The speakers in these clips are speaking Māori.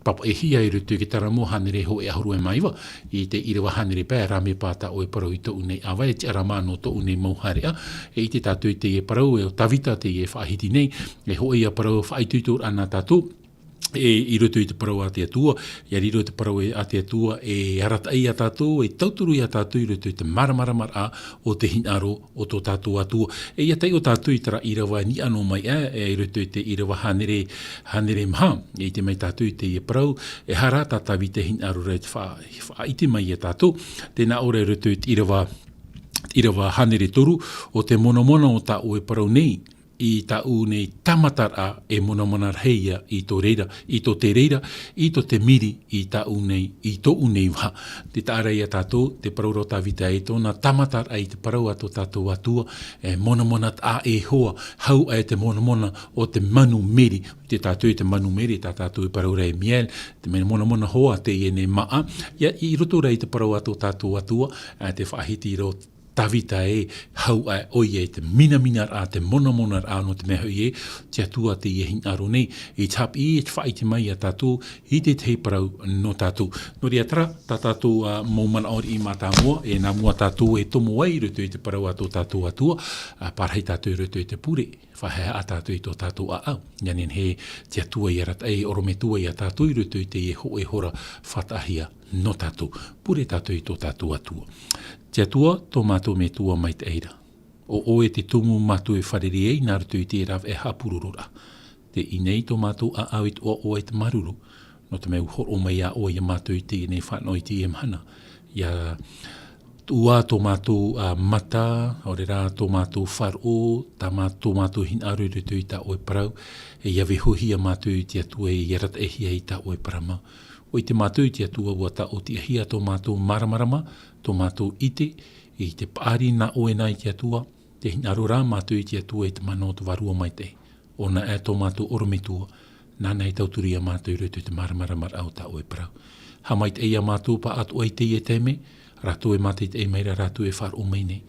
papa e hia i rutu ki taramo hanere ho e ahuru e maiwa i te irawa hanere pē rame pāta o e parau i tōu nei awa e te aramano tōu nei mauharea e i te tātou i te e parau e o tawita te e whaahiti nei e ho e a parau whaitutur ana tātou e i roto i te parau a te atua, i riro te parau a te atua e arata i a tātou, e tauturu i a tātou i roto i te maramaramara o te hinaro o tō tātou atua. E ia tei o tātou i tara irawa ni anō mai e i roto i te irawa hanere maha, e i te mai tātou i te i parau, e hara tātawi te hinaro rei te whaiti mai a tātou, tēnā ora i roto i te irawa hanere toru o te monomona o tā o e parau nei, i ta nei tamatara e mona reia i tō reira, i tō te reira, i tō te miri i ta nei, i tō nei wha. Te tārei a tātou, te parau ta vita e tōna tamatara i te parau a tō tātou atua, e mona a e hoa, hau e te mona o te manu meri, te tātou i te manu meri, tā tātou i parau rei miel, te mona hoa te i ne maa, ia i roto rei te parau a tō tātou atua, te whaahiti ro tawita e hau ai oi e te mina a te mona a no te meho i e te atua te i hinaro nei i tap i e te whaiti mai a tātou i te te parau no tātou. No rea tara, tā tātou maumana ori i mata mua e nā mua tātou e tomo ai ruto i te parau a tō tātou atua parhei tātou ruto i te pure whahea a tātou i tō tātou a au. Ianen he te atua i arat e orometua i a tātou i ruto i te e ho e hora whatahia no tātou. Pure tātou i tō tātou atua. Te atua, tō mātou me tua mai te eira. O e te tumu mātou e whareri ei, nā rutu i te raw e hapururura. Te inei tō mātou a awit o e te maruru. No te meu horo mai a o i a mātou i te nei whanau i te e mahana. Ia ua tō mātou mata, ore rā tō mātou wharo, tā mātou hinaru rutu i tā o e parau, e ia vehohi a mātou i te atua e iarat e hia i tā o e parama. O i te mātou i te atua ua tā o te ahia tō mātou maramarama, tō mātou ite, i te pāri na o e nai te atua, te hinaro rā mātou i te atua i te mano te varua mai te. O na e tō mātou orometua, nā nei tauturi a mātou i rutu te maramaramar au tā o e parau. Ha mai te eia mātou pa atu ai te i e teme, rato e mātou i te e meira, rato e whar o mai nei,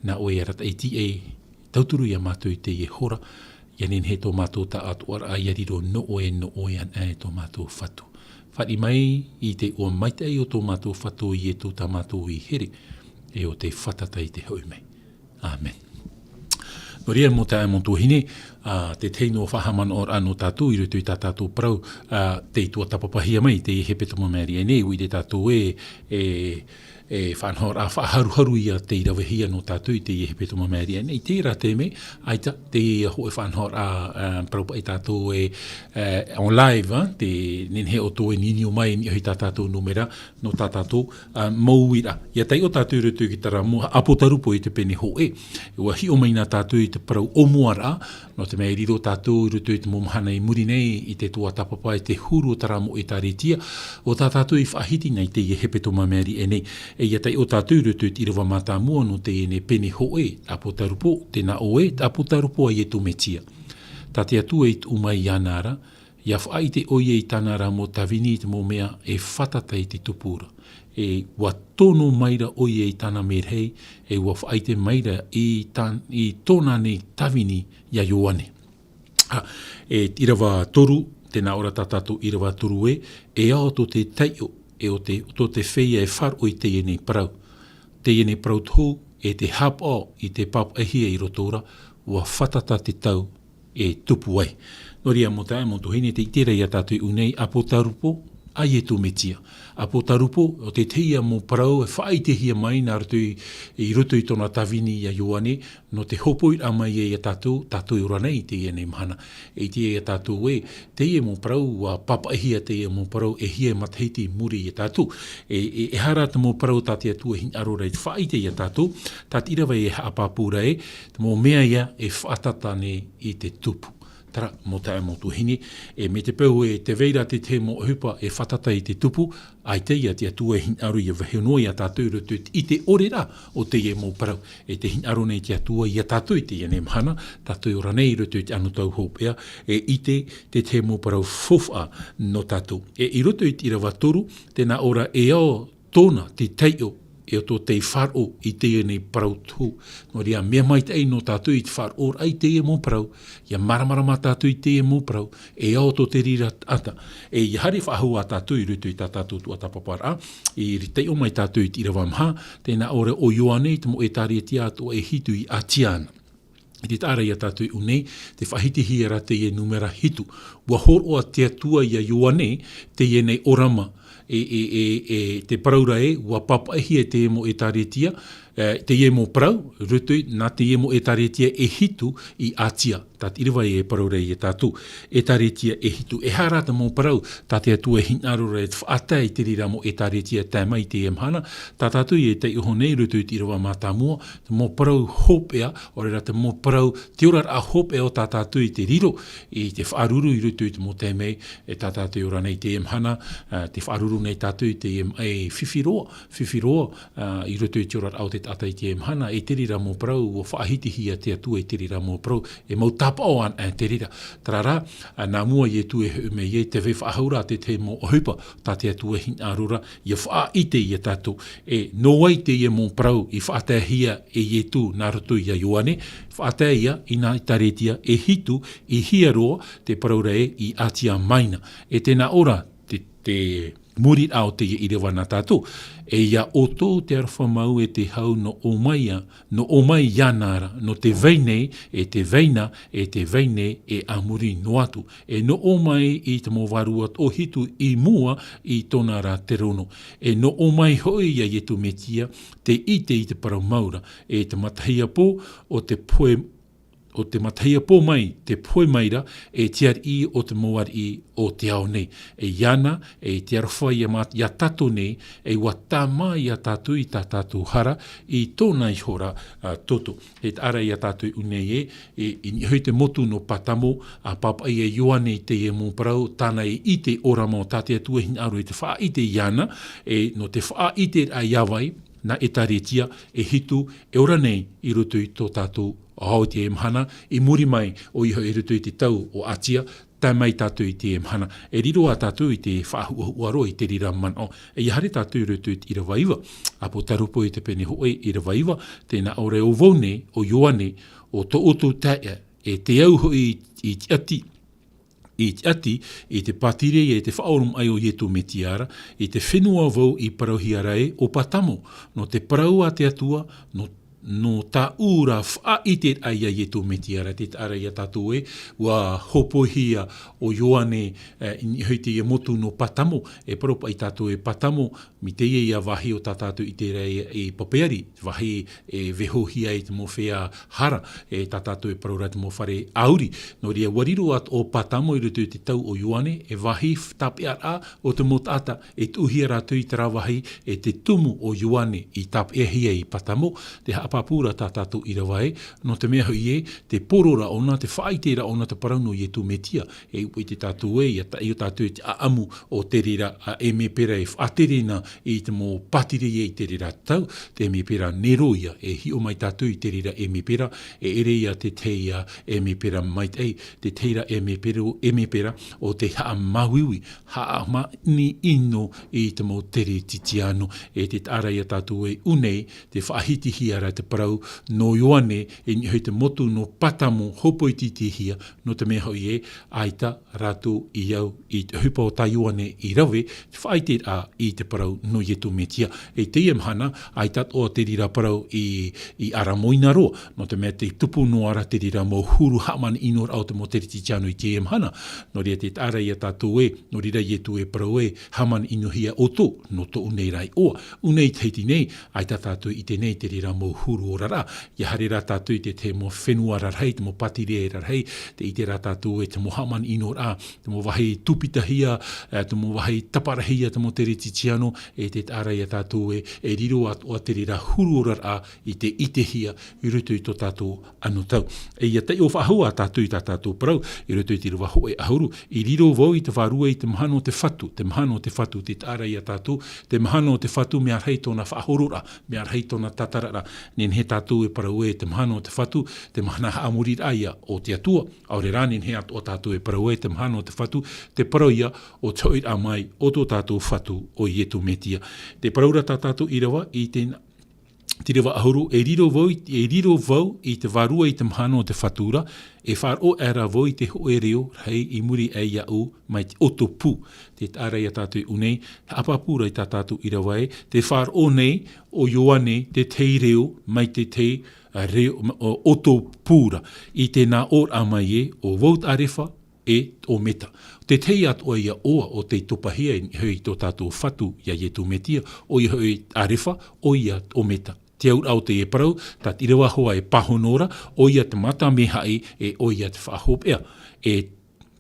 nā o e arat e ti e tauturi a mātou i te i e hora, ianen he tō mātou ta atu ara a iariro no o e an e tō mātou whatu. Whari mai i te ua maita e o tō mātou whatu i e tō tā mātou i here, e o te whatata i te hau mai. Amen. No rea mo tā e montu hine, te teino whahaman or anō tātou i rutu i tā tātou parau, te tua tapapahia mai, te hepe tomo meri e nei, ui te tātou e whanhor a whaharuharu ia te irawahia no tātou i te hepe tomo meri e nei, te ra te me, aita, te ho e whanhor a paraupa i tātou on live, te nenhe o tō e nini o mai ni ahi tā tātou numera, no tā tātou mauira. Ia tei o tātou rutu ki tara mua, apotarupo i te pene ho e, ua hi o mai nā tātou i te parau o muara, no te mei riro tātou rutu i te momahana i muri nei, i te tua tapapa i te huru o taramo i tā retia, o tā tātou i whahiti nei te hepe tomo meri e nei, e ia tei o tātou rutu i irawa mata mua no te ene pene ho e, apotarupo, tēnā o e, apotarupo a i e tumetia. Tā te atua i umai i anara, ia whai te oie i tanara mo tawini i te mo mea e whatata i te tupura. E wa tono maira oie i tana merhei, e wa whai te maira i tōna nei tawini ia ioane. E irawa toru, tēnā ora tātātou irawa toru e ao to te teio, e o te wheia e wharo i te iene parau. Te iene parau tō e te hapa i te papahia i rotora, ua whatata te tau e tupu ai. No ria mo tae mo tuhine te itera i a tātou i unei apotarupo, ai e tūmetia. Apotarupo, o te teia mo parau, e whai te hia mai nā rutu i roto i tōna tawini i a Ioane, no te hopo i amai e a tātou i uranei te ia nei mahana. E te e a tātou te ia mo parau, papa e hia te ia mo parau, e hia matahiti muri i a tātou. E hara te mo parau tātia tua hin arora i whai te i a tātou, tāti irawa e hapapura te mo mea ia e whatatane i te tupu. Tara, mo tae mo tuhini, e me te pau e te veira te mo hupa e whatata i te tupu, ai te ia te atua e hinaru i a waheonoi a tātou rutu i te orera o te ie mo parau. E te hinaru nei te atua i a tātou i te ia nei mahana, tātou ora nei rutu i te anu tau hopea, e i te mo parau fofa no tātou. E i rutu i te irawa toru, tēnā ora e ao tōna te teio e o tō te wharo i te nei parau tū. No rea, mea mai te ei no tātou i te wharo ai te e mō parau, ia maramarama tātou i te e mō parau, e au tō te rira ata. E i hari whahau a tātou i rutu i tā tātou tua tapapara, i ritei o mai tātou i tira wamha, tēnā ore o Ioane, te mo e tāre te ato e hitu i Atiana. I te tāra ia tātou i unei, te whahiti hiera te e numera hitu. Ua horo a te atua i a Ioane, te e nei orama, te paraura e, ua papa e hia te e mo e tāretia, te e mo parau, rutui, nā te e mo e tāretia e hitu i Atia. Tāt iriwa e paraura i e tātou. E tāretia e hitu. E harata mo parau, tā te atua e hinarura e te whaatai te rira mo e tāretia tēmai te e mhana. Tā tātou i e te iho nei rutui te iriwa mā tā mua, te mo parau hopea, o reira te mo parau te orar a hopea o tā tātou i te riro, i te whaaruru i rutui te mo tēmei, e tā tātou i ora nei te e mhana, te whaaruru nei tātou i te e whiwhiroa, i rutui te orar au te atai te mhana e te rira mō parau o whaahitihia te atua e te rira mō parau e mau tapao an te rira. Tarara, nā mua i e tu e me i te ve whaahaura te mō ohupa tā te atua hina arura i a whaite i a tātou e no wai te i mō parau i whaatahia e i tu nā roto i a Ioane, whaatahia i nā taretia e hitu i hiaroa te paraura e i Atia Maina. E tēnā ora te muri au te i rewa nā tātou. E ia o tō te arwha mau e te hau no o mai ianara, no te veinei e te veina e te veinei e amuri no atu. E no o mai i te mo warua o hitu i mua i tōna rā te rono. E no o mai hoi ia i tu metia te ite i te parau maura e te matahia pō o te poe o te matahia pō mai, te poe maira, e tiar i o te moar i o te ao nei. E iana, e te arwha i a tato nei, e ua tāma i a tātou i tā tātou hara, i tōna i hora toto. E te ara i a tātou unei i hoi te motu no patamo, a papa i a Ioane i te e mō parau, tāna i te orama o tāte atua hin aru i te wha i te iana, e no te wha i te a iawai, na e taretia, e hitu, e ora nei i rutu i tō tātou o hau te e mhana, i muri mai o iho e rutu i te tau o Atia, tai mai tātou i te e mhana. E riro a tātou i te whaahuahuaro i te rira mana. E i hare tātou i rutu i te irawaiwa, apo tarupo i te pene hoe i irawaiwa, tēnā ore o vaune o Ioane, o tō oto taia, e te au i te ati, i te patire e te whaorum ai o ietu me tiara, i te whenua vau i parauhiara e o patamo, no te parau a te atua, no tā ura wha i te aia ietu me tiara, te ara i a tātou e, wa hopohia o Ioane i hoi te motu no patamo, e paropa i tātou e patamo, mi te ia wahi o tā tātou i te rei e papeari, wahi e vehohia i te mo whea hara, e tā tātou e paraura te mo whare auri, no ria wariro at o patamo i rutu te tau o Ioane, e wahi tapea a o te motata, e tuhia rātou i te rawahi, e te tumu o Ioane i tapea hia i patamo, te papura tā tātou i rawai, no te mea hui e, te porora ona, te whaitera ona te parauno i e tu metia, e upo i te tātou e, i o tātou e te aamu o te rira e me pera e whaaterena i te mō patire e i te rira tau, te me pera neroia, e hi o mai tātou i te rira e me pera, e ereia te teia e me pera mai tei, te teira e me pera o te haa mawiwi, haa mani ino i te mō tere titiano, e te tāra i a tātou e unei, te whaahiti ara te parau no Ioane e ni hoi te motu no patamo hopo i titihia no te mea hoi e aita rātou i au i te hupa o tā Ioane i rawe te whaite a i te parau no ietu metia. E te iamhana aita o te rira parau i aramoina roa no te mea te tupu no ara te rira mo huru haman inor au te mo te titiano i te iamhana no ria te tāra i a tātou e no rira ietu e parau e haman inuhia o tō no tō unei rai oa. Unei teiti nei aita tātou i te nei te rira mo huru o rara, ia hare rā tātou i te mo whenua rarhei, te mo patire rarhei, te i te rā tātou e te mo haman ino rā, te mo wahi tupitahia, te mo wahi taparahia, te mo tere titiano, e te tāra i a tātou e riro o te rira huru o rara i te itehia, i rutu i tō tātou anu tau. E ia te o whahua tātou i tā tātou parau, i rutu i te rua hoe ahuru, i riro vau i te wharua i te mahano te whatu, te tāra i a tātou, te mahano te whatu mea rei tōna whahorora, mea rei tōna tatarara, nen he tātou e parau e te mahana o te whatu, te mahana haamurit aia o te atua, aore rā nen he o tātou e parau e te mahana o te whatu, te parau ia o te oit a mai o tō tātou whatu o ietu metia. Te paraura tā tātou i rawa i tēnā, te rewa ahuru, e riro vau i te varua i te mahana o te whatura, e wharo era vau i te hoe reo, hei i muri e iau mai te oto pū, te tārai a tātou unei, apapura i tā tātou i rawa e, te wharo nei o ioane te tei reo mai te tei reo, o oto pūra, i te nā or a mai e, o vaut arewa e o meta. Te tei atu ia oa o te topahia i hoi tō tātou whatu ia ietu metia, o i hoi arewa o ia o meta. Te aur au te e parau, tā tirewa hoa e pahonora, o ia te mata me hai e o ia te whahopea. E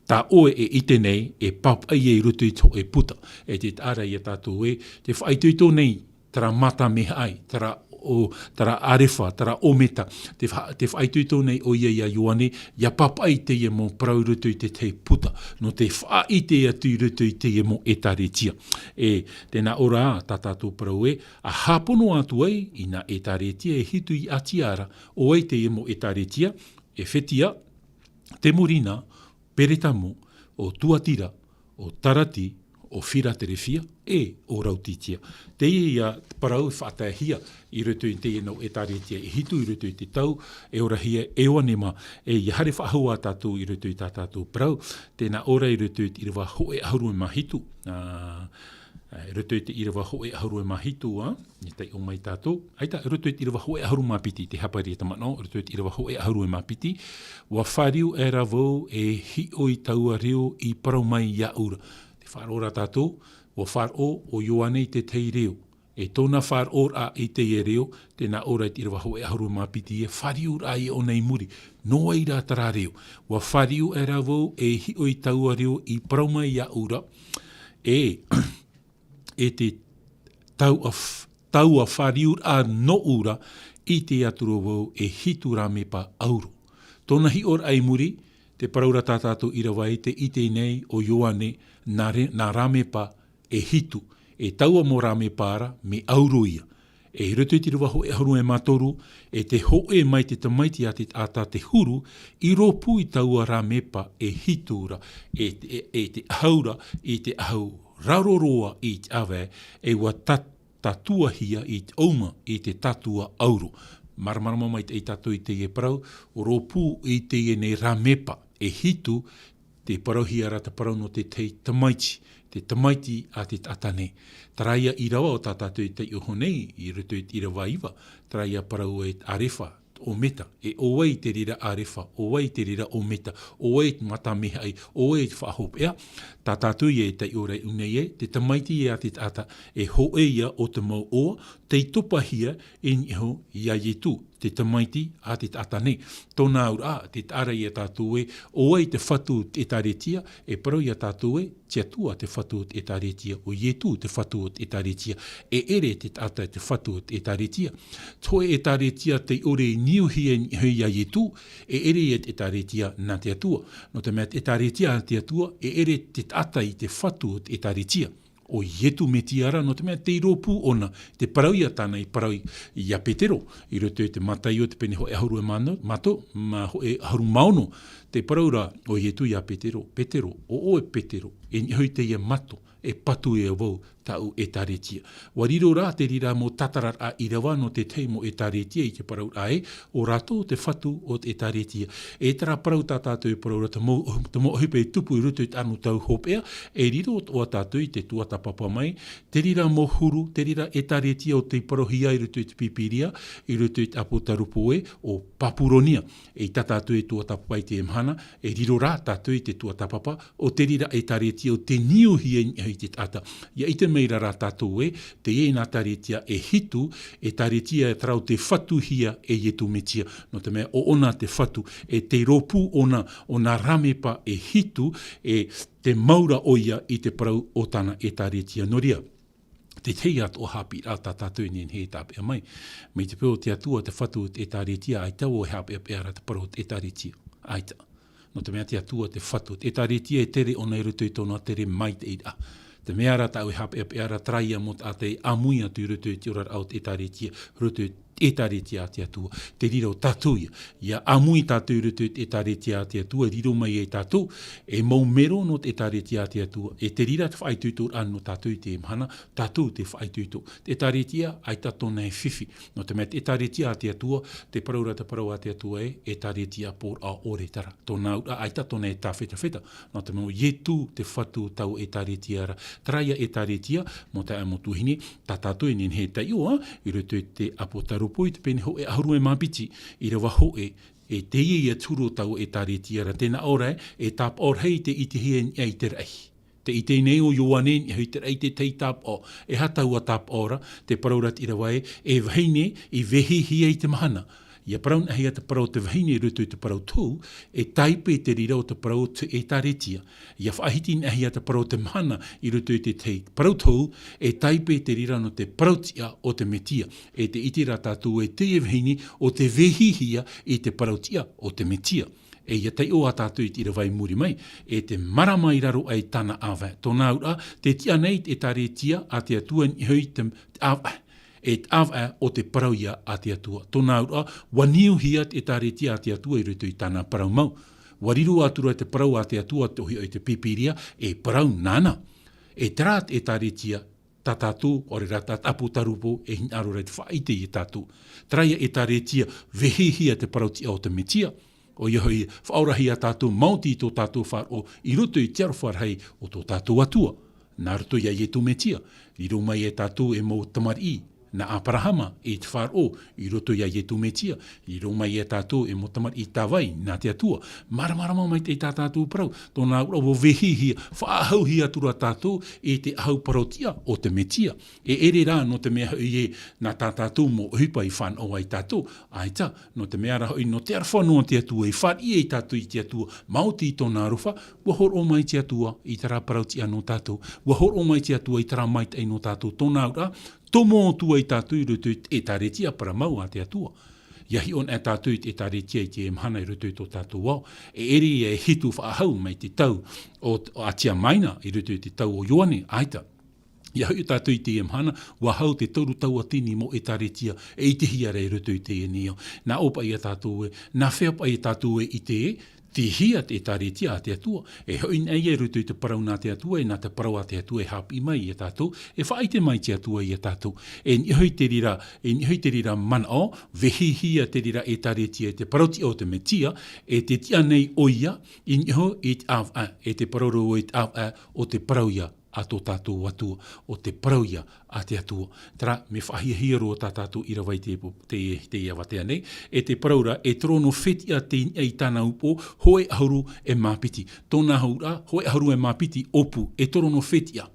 tā oe e ite nei, e papai e rutu i tō e puta. E te tāra ia tātou e, te whaituito nei, tara mata me hai, tara arewa, tara ometa, te whaituito nei o ia ioane, ia papai te ia mo parau rutu i te puta, no te whaite atu rutu i te ia mo e taretia. E tēnā ora tā tātou parau e, a hapono atu ai, ina e taretia e hitu i atiara, o ai te ia mo e taretia, e whetia, te morina, peretamu, o tuatira, o tarati, o whira te rewhia, e o rautitia. Te ia parau whaatahia i rutu i te ino e taretia, e hitu i rutu i te tau, e ora hia, e oanema, e i hare whahua tātou i rutu i tā tātou parau, tēnā ora i rutu i rewa hoe ahuru e mahitu, i rutu i te irawa hoe ahuru e mahitu, i te o mai tātou. Aita, i rutu i te irawa hoe ahuru mapiti, te hapari e tamanao, i rutu i te irawa hoe ahuru e mapiti, wa whariu e ravou e hi o i taua reo i parau mai ia ura. Te wharora tātou, wa wharo o ioane i te tei reo. E tōna wharora i te e reo, tēnā ora i te irawa hoe ahuru e mapiti e whariu ra i o nei muri. Noa i rā tara reo. Wa whariu e ravou e hi o i taua reo i parau mai ia ura. E te tau a whariur a no ura i te aturo wau e hitu rame pa auro. Tōna hi or ai muri, te paraura tātātou i rawai te ite nei o ioane nā rame pa e hitu, e taua mo rame para me auro ia. E rutu i te ruwa hoe ahuru e matoru, e te hoe mai te tamaiti a te ata te huru, i ropu i taua rame pa e hitura, e te haura i te ahau raroroa i te awe, e wa tatua hia i te auma i te tatua auro. Maramarama mai te tatu i te e parau, o ropu i te e nei ramepa, e hitu te parau hia rata parau no te te tamaiti a te atane. Taraia i rawa o tātātou i te uhonei, i rutu i te rawa iwa, taraia parau e arewa, o meta, e oai te rira arewa, oai te rira o meta, oai te mata mehai, oai te whahopea, tā tātou e te orei unei e, te tamaiti e a te tata, e hoe ia o te mau oa, te topahia e niho ia yetu, te tamaiti a te tata nei. Tōna ura, te tāra i a tātou e, oai te whatu e taretia, e parau i a tātou e, te atua te whatu e taretia, o yetu te whatu e taretia, e ere te tata te whatu e taretia. Toe e taretia te ore niuhi e hui a yetu, e ere e te taretia nā te atua. No te mea te taretia a te atua, e ere te tata i te whatu e taretia. O ietu me tiara, no te mea te iropu ona, te parau ia tāna i parau i a petero, i roto te matai o te pene ho e ahuru e mato, ma ho e ahuru maono, te parau ra o ietu i a petero, o e petero, e hui te ia mato, e patu e wau tau e taretia. Wa riro rā te rira mo tatarar a irawa no te teimo e taretia i te parau ae, o rato te whatu o te taretia. E tara parau tā tātou e parau rata mo hipe tupu i rutu i anu tau hopea, e riro o tātou i te tuata papa mai, te rira mo huru, te rira e taretia o te parohia i rutu i te pipiria, i rutu i te apotarupo e, o papuronia. E tātou e tuata papa i te emhana, e riro rā tātou i te tuata papa, o te rira e taretia o te niuhi i te tata. Ia i te meira rā tātou e, te e nā taretia e hitu, e taretia e trau te whatu hia e yetu metia. No te mea o ona te whatu, e te ropu ona, o nā ramepa e hitu, e te maura oia i te parau o tāna e taretia noria. Te tei at o hapi a tā tātou ni he tāpea mai. Mei te peo te atua te whatu e taretia, ai tau o hapi a pēra te parau e taretia. Aita. No te mea te atua te whatu. E taretia e tere ona i rutu i tōna tere mai te ira. Te mea rata au hape e ara traia mot a te amuia tu rutu i te orar au te taretia, rutu e taretia te atua, te riro tātou ia amui tātou i rutu e taretia te atua, riro mai e tātou, e mau mero no te taretia te atua, e te rira te whaituitor anu tātou te mhana, tātou te whaituitor. Te taretia ai tātou nei whiwhi, no te mea te taretia te atua, te paraura te paraua te atua e taretia por a ore tara. Tōna ura ai tātou nei tā wheta, no te mau ietu te whatu tau e taretia ra, traia e taretia, mo te amotuhine, tā tātou e nen he tai oa, i rutu te apotarupo i te pene ho e ahuru e mapiti, i rewa ho e te ia turo tau e taretia ra, tēnā ora e tap or hei te iti hien i te rei. Te ite nei o ioanen, i hui te rei te tei tap o, e hataua tap ora, te paraurat i rewa e vahine i vehi hia i te mahana. Ia parau na hea te parau te vahine rutu te parau tū, e taipe te rira o te parau e taretia. Ia whaahiti na hea te parau te mahana i rutu te parau tū, e taipe te rira no te parautia o te metia. E te itira tātou e te vahine o te vehihia i te parautia o te metia. E ia tei o a tātou i tira vai muri mai, e te marama i raro ai tana awa. Tōna ura, te tia nei e taretia a te atua ni hui te awa. E awa o te parauia a te atua. Tōna ura, waniu hia te taretia a te atua i rutu i tāna parau mau. Wariru atura te parau a te atua te hui o te pipiria, e parau nana. E trāt e taretia, tā tātou, ore rata tapu tarupo, e hin aro rei te whaite i tātou. Traia e taretia, vehihia te parautia o te metia. O iahoi, whaorahia tātou mauti i tō tātou wharo, i rutu i tiaru wharhei o tō tātou atua. Nā rutu ia i tu metia, i rumai e tātou e mō tamari na aparahama e te wharo, i roto ia i tu metia, i rumai e tātou e motamar i tāwai, nā te atua. Maramarama mai te tātou parau, tōna ura o vehihia, whaahau hia tura tātou e te ahau parautia o te metia. E ere rā no te mea hoi e nā tātou mo hupa i whanau ai tātou, aita, no te mea rahoi no te arwhanua te atua, i whari e tātou i te atua, mauti i tōna ruwha, wahor o mai te atua i tara parautia no tātou, wahor o mai te atua i tara mai te no tātou, tōna ura, tomo tua i tātou i rutu e taretia para mau a te atua. Iahi on e tātou i taretia i te mhana i rutu i tō tātou wau. E eri e hitu whaahau mai te tau o atia maina i rutu i te tau o Ioane, aita. Iahi o tātou i te mhana, wahau te tauru tau atini mo e taretia e i te hiare i rutu i te eneo. Nā opa i a tātou e, nā wheapa i a tātou e i te te hia te taretia a te atua, e hoi nei e rutu i te parau nā te atua, e nā te parau a te atua e hapi mai i a tātou, e whaite mai te atua i a tātou. E ni hoi te rira mana o, vehi hia te rira e taretia e te parauti o te metia, e te tia nei oia, i ni hoi i te awa, e te parau o i te awa o te parauia a tō tātou atua, o te parauia a te atua. Tara, me whahia roa tā tātou i rawai te awatea nei, e te paraura e trono whetia te i tāna upo, hoe ahuru e mapiti. Tōna haura, hoe ahuru e mapiti opu, e trono whetia.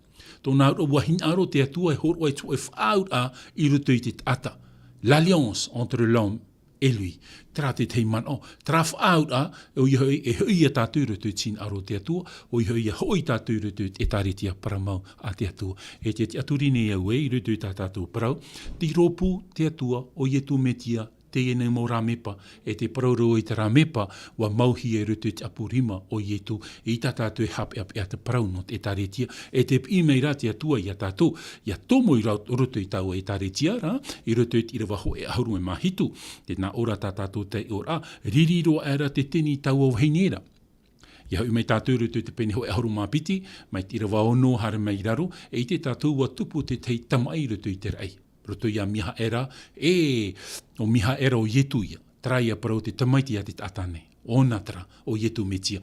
Tōna haura, wahin aro te atua e horo ai tō e whaura i rutu i te ata. L'alliance entre l'homme et lui. Tra te tei mano. Tra whaura, o i hoi e hui a tātou rutu tin aro te atua, o i hoi e hoi tātou rutu e taretia paramau a te atua. E te aturine au e i rutu i tātou parau, ti ropu te atua o i tu metia te ene mo ramepa, e te parauro i te ramepa, wa mauhi e rutu te apurima o ietu, e i tātou e hape ape a te parau no te taretia, e te imei rā te atua i a tātou, i a tomo i rutu i tau e taretia rā, i rutu i rewa ho e ahuru e mahitu, te nā ora tātou te ora, ririro era te tini tau au heinera. Ia hui mai tātou rutu te pene ho e ahuru mapiti, mai te rewa ono hara mai raro, e i te tātou wa tupu te tei tamai rutu i te rei. Roto ia miha era, o miha era o ietu ia, traia parau te tamaiti a te tatane, o natara, o ietu metia,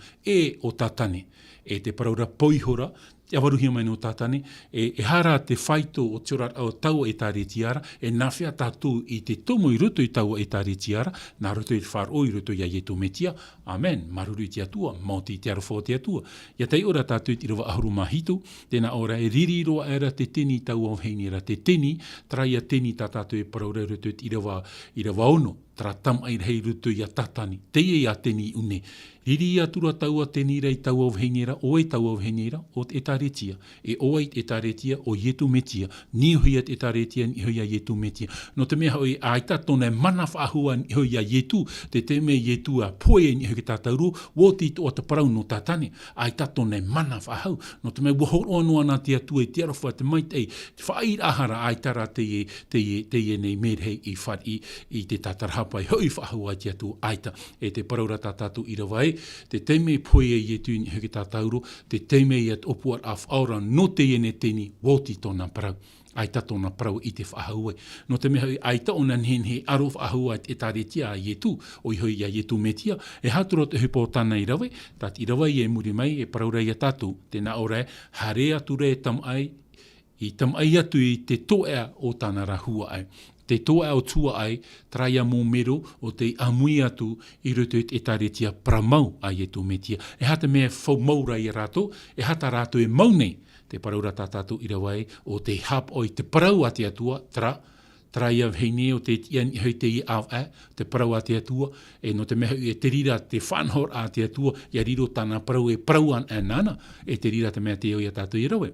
o tatane, e te paraura poihora, te awaruhia mai no tatane, e hara te whaito o tiora o tau e taretiara, e nawhia tātou i te tomo i ruto i tau e taretiara, nā ruto i wharo i ruto ia ietu metia, amen, maruru i te atua, mauti i te arofo te atua. Ia tei ora tātou i te rawa ahuru mahitu, tēnā ora e ririro era te teni tau au heinera, te teni, traia teni tā tātou e paraura ruto i rawa ono, tra tam ai rei ruto i a tatani, te e a teni une, Riri atura taua teni rei taua vhenira, o e taua vhenira, o te etaretia. E oa i etaretia, o ietu metia. Ni huia te etaretia, ni huia ietu metia. No te mea hoi, a ita tone mana whaahua ni huia ietu, te me ietu a poe ni hui tātauru, woti to te parau no tātane. A ita tone mana whaahau. No te mea wahoro anua nā te atua e te arawha te mai te whair ahara a itara te e nei merhei i whari i te tātarahapa i hoi whaahua te atu aita. E te paraura tātātu i rawai, te teime poe i e tūni huki tātauro, te teime i at opuar a whaora no te ene teni woti tōna parau. Aita tōna parau i te whaahua. No te mea aita o nanhen he aro whaahua e tāretia a ietu, o i hoi a ietu metia, e hatura te hupo tāna i rawe, tat i rawe i e muri mai, e paraura i a tātu, tēnā ora e, hare atu re tam ai, i tam ai atu i te toea o tāna rahua ai. Te toa o tua ai, traia mō mero o te amui atu i roto e taretia pramau a ietu metia. E hata mea whau maura i rato, e hata rato e maunei te paraura tātātu i rawai o te hap o i te parau a te atua, traia vheine o te ian i hoi te i au te parau a te atua, e no te meha e te rira te whanhor a te atua, i riro tāna parau e parauan e nana, e te rira te mea te o i a tātu i rawai.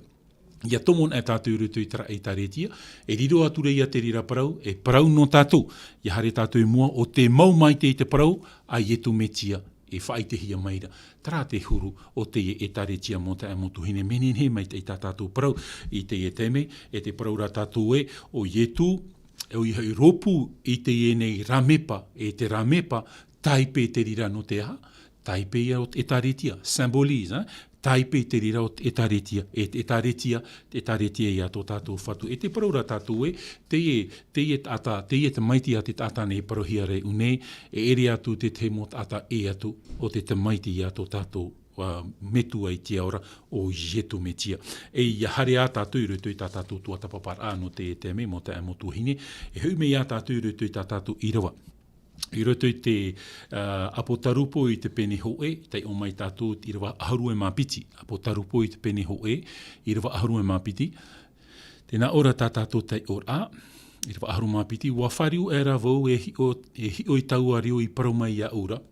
Ia tomon e tātou rutu i taretia, e riro ature ia te rira parau, e parau no tātou, ia hare tātou mua, o te mau mai te i te parau, a ietu metia, e whai te hia maira. Tara te huru o te e taretia mo te amotu hine menin he mai te i tātou parau, i te e teme, e te parau ra tātou e, o ietu, e o i ropu i te e nei ramepa, e te ramepa, taipe te rira no te aha, taipe ia o te taretia, symbolise, taipe te rira o te taretia, e taretia ia tō tātou whatu. E te paraura tātou e, te e maiti a te tata nei parohia rei unei, e ere atu te mo tata e atu o te maiti ia tō tātou metu ai te aora o ietu metia. E ia hare a tātou i rutu i tā tātou tua tapapar āno te e te me mo te amotu hine, e hui mei a tātou i rutu i tā tātou i rawa. I roto i te apotarupo i te pene hoe, tei o mai tātou i rawa aharu e māpiti. Apotarupo i te pene hoe, i rawa aharu e māpiti. Tēnā ora tā tātou tei ora, i rawa aharu māpiti. Wa whariu e ravau e hio i taua rio i paromai a ura.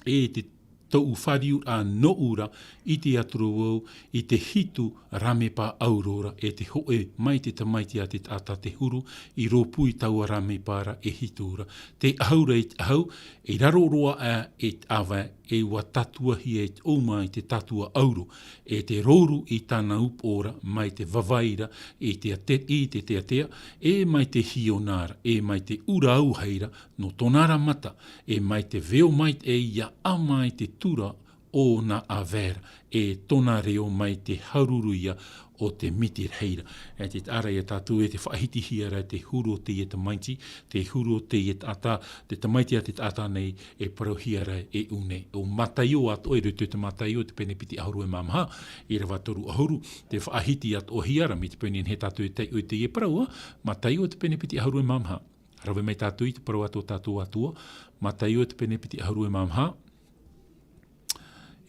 E te tau whariu a no ura i te aturou i te hitu ramepa aurora e te hoe mai te tamaiti a te tata te huru i ropu i taua ramepara e hitu ura. Te ahaura i te ahau e raroroa a e awa e ua tatua hi e te oma i te tatua auro e te roru i tāna upora mai te vavaira i te atea e mai te hionara e mai te ura auheira no tonara mata e mai te veo mai e ia ama i te tura o na avera e tona reo mai te haruruia o te mitir heira. E te ara e tātou e te whahiti hiara te huru o te e tamaiti, te huru o te e tata, te tamaiti a te tata nei e parohiara e une. O mataio ato e rutu te mataio te pene piti ahuru e mamaha, e rawa toru ahuru, te whahiti ato o hiara, mi te pene he tātou e te e paraua, mataio te pene piti ahuru e mamaha. Rawe mai tātou i te parau ato tātou atua, mataio te pene piti ahuru e mamaha,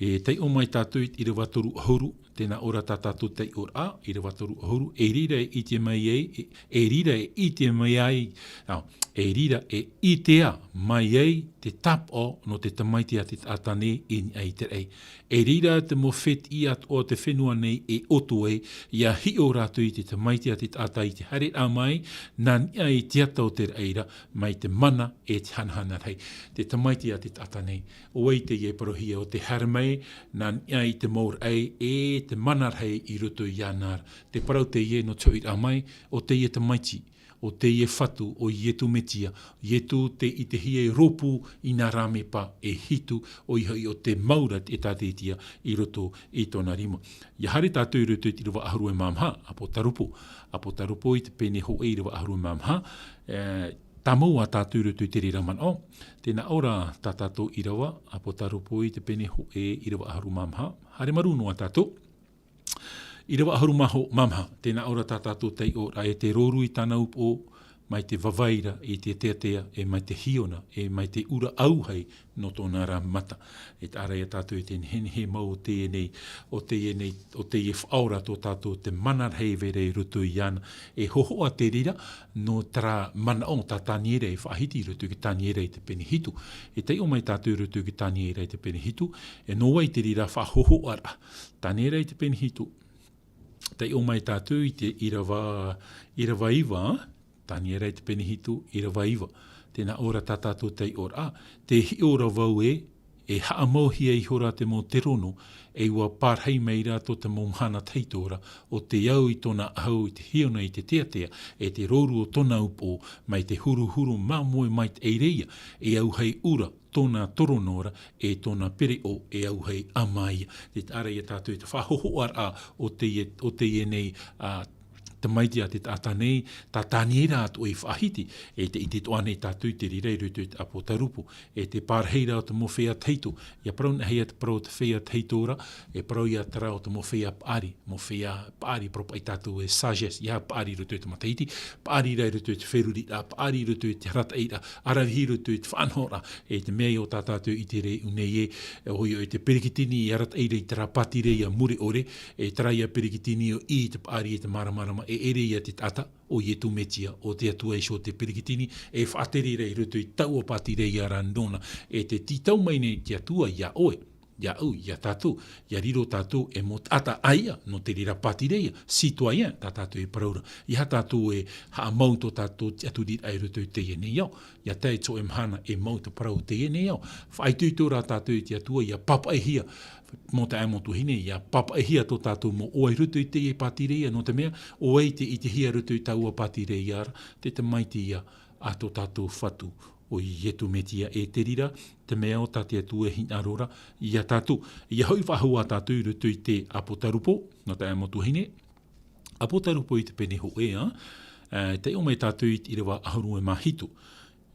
e tei o mai tātou i rewa toru ahuru, tēnā ora tātou tei ora, i rewa toru ahuru, e rira e i te mai ei, e rira e i te mai ei, e rira e i tea mai ei te tap o no te tamaiti a te atane in ei te ei. E rira te mowhet i at o te whenua nei e oto e, ia hi o rātu i te tamaiti a te tata i te hare a mai, nan ai te atau te reira, mai te mana e te hanhana rei. Te tamaiti a te tata nei, o ei te ie parohia o te haramai, nan ai te maur ei, e te mana rei i ruto i anara. Te parau te ie no tau i a mai, o te ie tamaiti. O te ie whatu o ietu metia, ietu te i te hie ropu i nā ramepa e hitu o i o te maurat e tātetia i roto i tōna rima. Ia hare tātou i roto i te rawa aharu e mamha, apotarupo i te pene ho e rawa aharu e mamha, tamau a tātou i roto i te riraman o. Tēnā ora tā tātou i rawa, apotarupo i te pene ho e i rawa aharu mamha, hare maru noa tātou. I rewa aharu maho mamha, tēnā ora tātātou tei o e te roru i tāna upo mai te wawaira e te teatea, e mai te hiona, e mai te ura auhei no tōna rā mata. E tāra ia tātou e te he mau o te nei, o te e whaora tō tātou te mana hei vere i rutu i ana. E hohoa te rira no tara mana o tā tāniere e whaahiti i rutu ki tāniere i te penihitu. E te o mai tātou i rutu ki tāniere i te penihitu, e no wai te rira whahohoara. Tāniere i te penihitu, te o mai tātou i te irawa iwa, tāniera i te penihitu, irawa iwa. Tēnā ora tātātou tei ora. Te hi ora wau e haamohia i hora te mō te rono, e ua pārhei mei rā tō te mō mhana teitora, o te au i tōna au i te hiona i te teatea, e te roru o tōna upo, mai te huru māmoe mai te eireia, e au hei ura, tōna toronora, e tōna pere o e au hei amaia. Te tāra ia tātou i te whahohoara o te nei te maitia te tātanei, tātaniera atu e whaahiti, e te iti toanei tātou te rirei rutu te apo tarupu, e te pārheira o te mo whea teito, ia prauna hea te parau te whea teitora, e parau ia tara o te mo whea paari, propa i tātou e sages, ia paari rutu te mataiti, paari rei rutu te wherurira, paari rutu te rataira, arahi rutu te whanhora, e te mea o tātou i te rei unei e hoi o te perikitini i rataira i te rapati rei a muri ore, e taraia perikitini o i te paari e te maramarama, e ere ia te tata o Ietu Metia o te atua e so te perikitini e whaateri rei rutu i tau o pati rei a randona e te titau mai nei te atua ia oe, ia au, ia tātou, ia riro tātou e mo tata aia no te rira pati rei, situa ia tā tātou e paraura. Ia tātou e haa mauto tātou te atu rira ai rutu te iene iau, ia tai tso e mhana e mauto parau te iene iau. Whaituitora tātou i te atua ia papa e hia, mō te aimotu hine, ia papa e hia tō tātou mo oai rutu i te e patireia no te mea, oai te i te hia rutu i taua patireia ara, te maiti ia a tō tātou whatu o Ietu Metia e te rira, te mea o tāte atu e hina rora, ia tātou. Ia hoi whahua tātou rutu i te apotarupo, no te aimotu hine, apotarupo i te peneho te o mai tātou i te irawa ahuru e mahitu.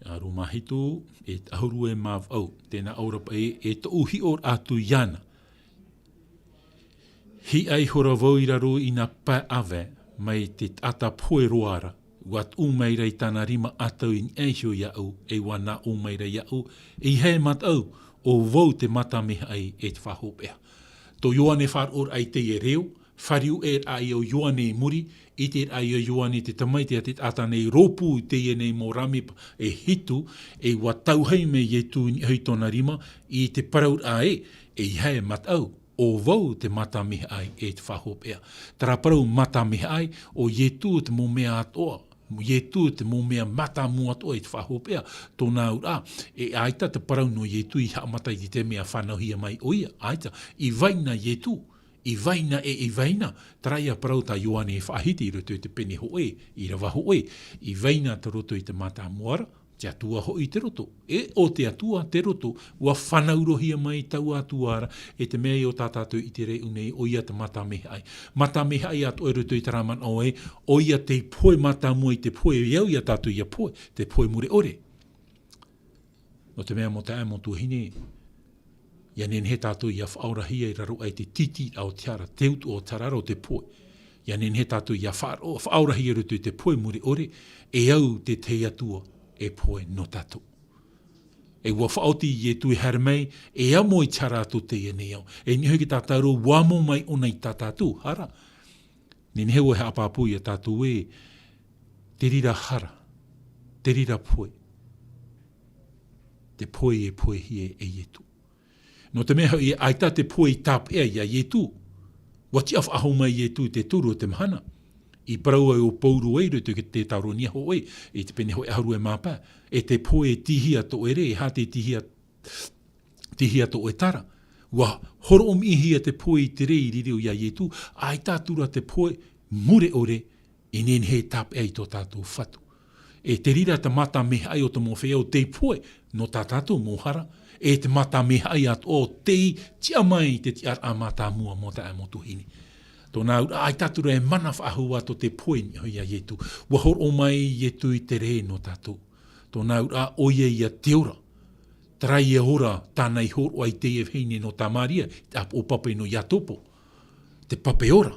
Ahuru mahitu e ahuru e mawau, tēnā aurapa e to uhi or atu iana. Hi ai hora wairaro i nga pai awe mai te ata poe roara, wat umeira i tana rima atau i eihio iau, e wana umeira iau, e hei matau o wau te mata meha ai e te whahopea. To Ioane whar or ai te e reo, whariu e ai o Ioane muri, i te ai o Ioane te tamaitea te ata nei ropu i te e nei mō ramipa e hitu, e watau hei me Ietu ni hei tona rima, i te paraur ai, e hei matau. O wau te mata miha ai e te whahopea. Tara parau mata miha ai o Ietu te mō mea atoa. Ietu te mō mea mata mua atoa e te whahopea. Tōna ura, e aita te parau no Ietu i haamatai i te mea whanauhia mai oia. Aita, i vaina Ietu. I vaina i vaina. Traia parau ta Ioane e whaahiti i roto i te pene hoe, i rawa hoe. I vaina te roto i te mata muara. Te atua hoi te roto. E o te atua te roto, ua whanaurohia mai tau atuara, e te mea i o tātātou i te rei unei, o ia te mata meha ai. Mata meha ai atu e roto i te raman oe, o ia te poe mata mua i te poe, iau ia tātou ia poe, te poe mure ore. No te mea mo te aimotu hine, ia nen he tātou ia whaurahia i raro ai te titi au tiara, te utu o tararo te poe. Ia nen he tātou ia whaurahia roto i te poe mure ore, e au te te atua, e poe no tātou. E ua whaoti i Ietu i haramei, e amo i taratu te iene au. E niho ki tātaro wamo mai ona i tātātou, hara. Ni neheo e hapāpui a tātou e, te rira hara, te rira poe. Te poe e poe hi e Ietu. No te meha i aita te poe i tāp ea i a Ietu. Wati af aho mai Ietu te turu o te mahana. I parau ai o pauru eiru te tauronia hoi, e te pene hoi aharu e māpā, e te poe tihia to ere, e ha te tihia to e tara. Ua horo om ihia te poe i te rei rireo ia Ietu, ai tātura te poe mure ore, e nen he tap ei to tātou whatu. E te rira te mata meha ai o te mowhea o te poe, no tā tātou mohara, e te mata meha ai at o te tia mai te tiar a mata mua mo te amotu hini. Tōna ura, ai tātura e mana whahua to te poeni hoi a Ietu. Wa hor o mai Ietu i te re no tātou. Tōna ura, oia ia te ora. Trai e ora tānei hor o ai te e heine no tamaria, o pape no iatopo. Te pape ora,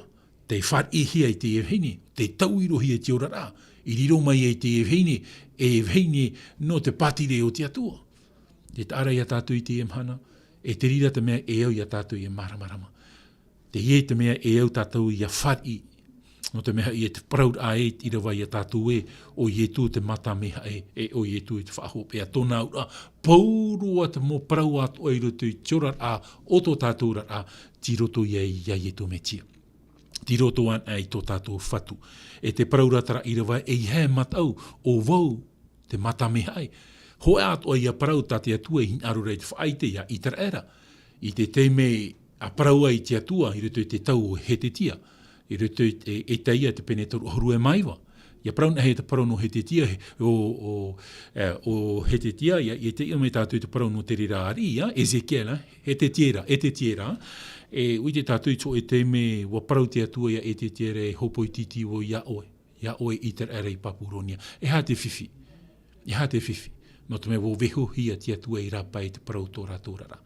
te whar ihia i te e heine, te tauirohi e te ora rā. I riro mai e te evheine no te patire o te atua. Te tara ia tātou i te emhana, e te rira te mea e au ia tātou i maramarama. Te ie te mea e au tātou ia whari, no te mea i e te proud a e i rawa ia tātou e, o i e tū te mata meha e o i e tū i te whahope a tōna ura, paurua te mo prau atu o i roto i tiorar a, o tō tātou rar a, ti roto i e tō me tia. Ti roto an ai tō tātou whatu. E te prauratara i rawa e i he matau o wau te mata meha e. Hoe atu o i a prau tā te atua i aru rei te whaite ia i tera era. I te teime a praua i te atua i roto i te tau he te tia. I roto e taia te pene toru horue maiwa. Ia prauna he te parau no he te tia o he te tia i te ime tātou te parau no te rira ari Ezekiel he te tiera e ui te tātou i tō e teime wa parau te atua ia e te tiera e hopo i titi o ia oe i te era i Papuronia e ha te whiwhi no te mea wo veho hia te atua i rapa i te parau tō rātōrara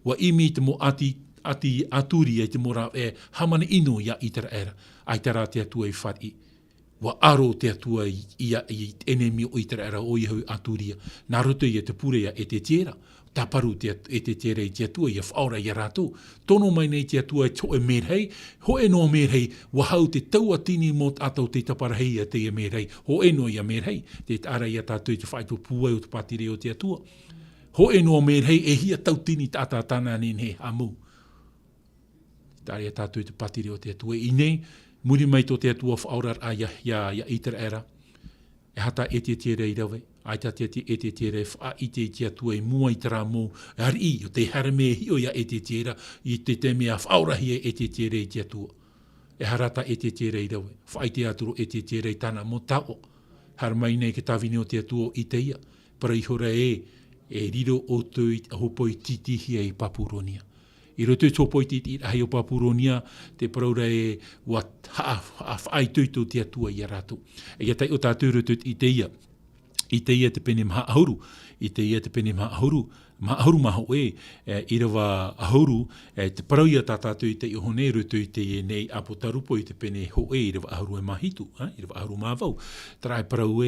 wa imi te mo ati aturi e te mora e hamane ino ia i te era ai te rā te atua i whari wa aro te atua i enemi o i te era o i hau aturia nā roto i te purea e te tiera taparu e te tiera i te atua i a whaora i a rātou tono mai nei te atua e tō e merhei ho e no merhei wa hau te tau atini mo atau te taparahei a te e merhei ho e no i a merhei te ara i a tātou i te whaitu puai o te patire o te atua ho e no merhei e hia tau tini tata tana nene amu tari a tātou i te patire o te atua i nei muri mai tō te atua whaorar a ia iter era. E hata e te tere i rawe. Ai ta te e te tere wha i te atua i mua i tera mō. Ari o te harame hio ia e te tera i te te mea whaorahia e te tere i te atua. E harata e te tere i rawe. Wha i te aturo e te tere i tana mo tao. Haramai nei ke tawine o te atua i te ia. Para i hora e riro o tui hopo i titihia i Papuronia. I roto i tōpoi titi rahi o Papuronia, te paraura e wa whaai tuitu te atua i a rātou. E ia tai o tātou roto i te ia te pene maha ahuru, maho i rawa ahuru, te parau ia tā tātou i te ihone roto i te nei apotarupo i te pene hoe i rawa ahuru e mahitu, i rawa ahuru mawau. Tarai parau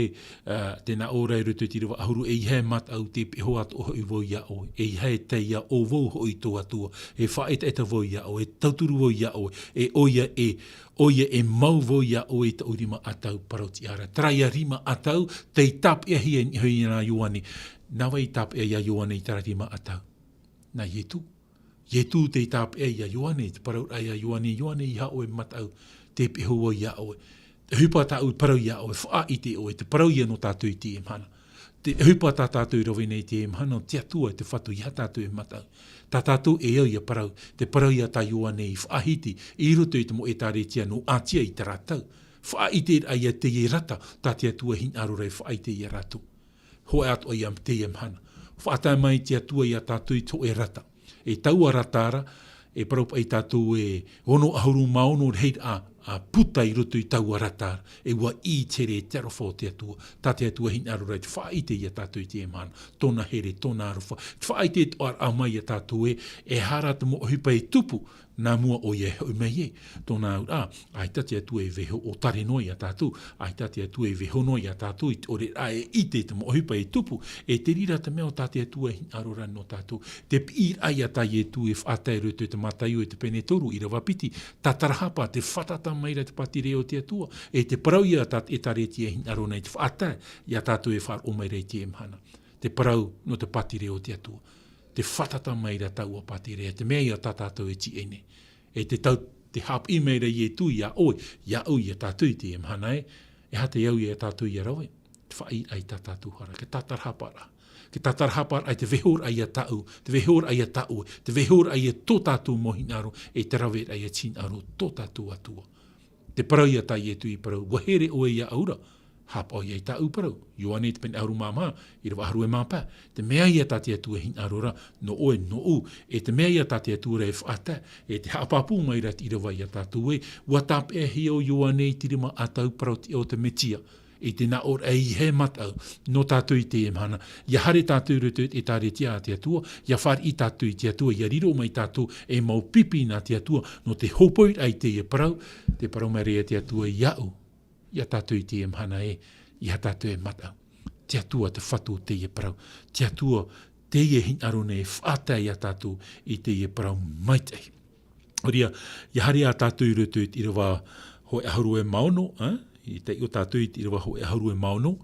tēnā ora i roto i te rawa ahuru e ihe mat au te peho atu o i voi ia o, e ihe te ia o vau ho i tō atua, e whaet eta voi ia o, e tauturu voi ia o, e oia e mau voi ia o i ta urima atau parau ti ara. Tarai a rima atau, te tap e hia ni hui nā yuani, nawa i tap e ia yuane i tararima atau. Nā yetu te tap e ia yuane, te parau a ia yuane i hao e matau, te peho o ia oe. Te hupa tau parau ia oe, wha i te oe, te parau ia no tātou i te emhana. Te hupa tā tātou i rowe nei te emhana, te atua te whatu ia tātou e matau. Tā tātou e au ia parau, te parau ia tā yuane i whaahiti, i roto i te mo e tāre tia no atia i te rātau. Wha i te a ia te i rata, tā te atua hin arorei wha i te i rātou. Hoa atu o iam te iam hana. Whaatai mai te atua i a tātou i tō e rata. E taua ratara, e paraupa i tātou e ono ahuru maono reit a puta i roto i taua ratara. E ua i tere te arofo te atua. Tā te atua hin aro reit. Wha i te i a tātou i te iam hana. Tōna here, tōna arofa. Wha i te ar amai a tātou e harata mo hipa i tupu. Nā mua o ie hau mei e. Tōna au ai tate atua e veho o tare noi a tātou, ai tate atua e veho noi a tātou, o re ae i te te mohipa e tupu, e te rira te mea o tate atua e arora no tātou. Te pīr ai a tai e tu e whātai roto e te matai o e te pene toru i rawa piti, tā tarahapa te whatata maira te patire o te atua, e te parau ia e tare ti e hin arona i te whātai, ia tātou e whār o maira i te emhana. Te parau no te patire o te atua. Te whatata maira tau a patire, te mea ia tātātou e ti ene. E te tau, te hap i meira i e tu i a oi, i a ui i a tātou i te emhana e hate iau i a tātou i a rawe. Te whai ai tātātou hara, ke tātarhapara. Ke tātarhapara ai te vehor ai a tau, te vehor ai a tau, te vehor ai a tō tātou mohinaro, e te rawe ai a tino tō tātou atua. Te parau i a tai e tu i parau, wahere o e i a aura, hap o iei tā uparau. Ioane te pene aru māma, i rawa aru e māpā. Te mea ia tātia tua hin arora, no oe, no u. E te mea ia tātia tua e whaata, e te hapapu mai rat i rawa ia tātou e, ua tāp e hio ioane i tirima atau parau ti o te metia. E te nā or e he matau, no tātou i te emhana. Ia hare tātou rutu e tāre tia a te atua, ia whar i tātou i te atua, ia riro mai tātou e mau pipi nā te atua, no te hopoit ai te parau mai rea te atua i au. Ia tātou i te emhana e, I hatato e mata. Te atua te whatu te ie parau. Te atua te ie hin arone e whātai a tātou I te ie parau maitai. Oria, I hari a tātou I rutu I rawa ho e haru e maono, I te o tātou I rawa ho e haru e maono,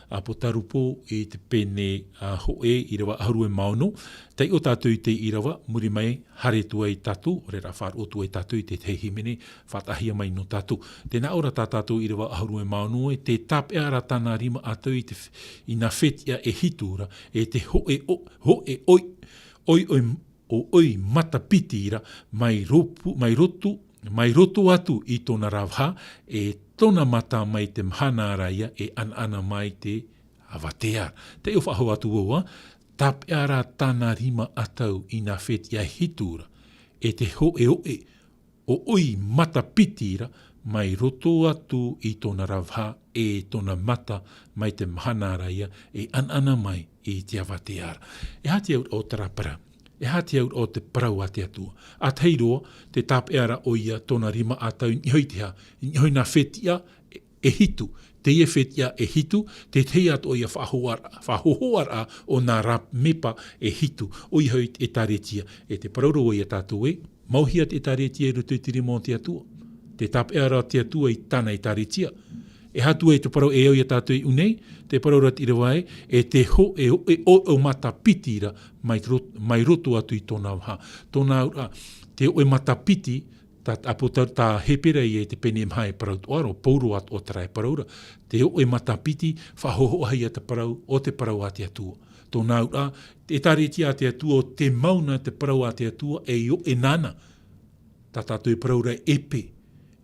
a po tarupo I te pene ho I rawa haru e maono, te o tātou I rawa, muri mai, hare tua I tātou, o rera whār o tua I tātou I te teihimene, whātahia mai no tātou. Tēnā ora tātou I rawa haru e maono, e te tap e ara tāna rima atou I nā whetia e hitura, e te ho e oi mata pitira mai roto atu I tōna rawha e tōna mata mai te mhana araia e ana mai te awatea. Te o whaho atu oa, tap e ara tāna rima atau I nā whetia hitura e te ho e o oi mata pitira mai roto atu I tōna rawha e tōna mata mai te mhana araia e ana mai I te awatea. E hati au o tarapara. E hati au o te parau a te atua. A teiroa, te tap e ara o ia tōna rima atau nihoi tea. Nihoi nā whetia e hitu. Te ie whetia e hitu, te tei atu o ia whahohoara o nā rap mepa e hitu. O ia hoi e taretia. E te parauro o ia tātou e, mauhia te taretia e rutu tiri mō te atua. Te tap e ara te atua I tāna I taretia. E hatu e te parau e au ia tātou I unei, te parau rat I rawa e te ho o mata pitira mai roto atu I tōna waha. Tōna ura, te o mata piti, tā hepera I e te pene mhae parau tuaro, pauro atu o tarai paraura. Te o mata piti, whahohohai a te parau, o te parau a te atua. Tōna ura, te tareti a te atua, o te mauna te parau a te atua, e o nana. Tā tātou e paraura epe,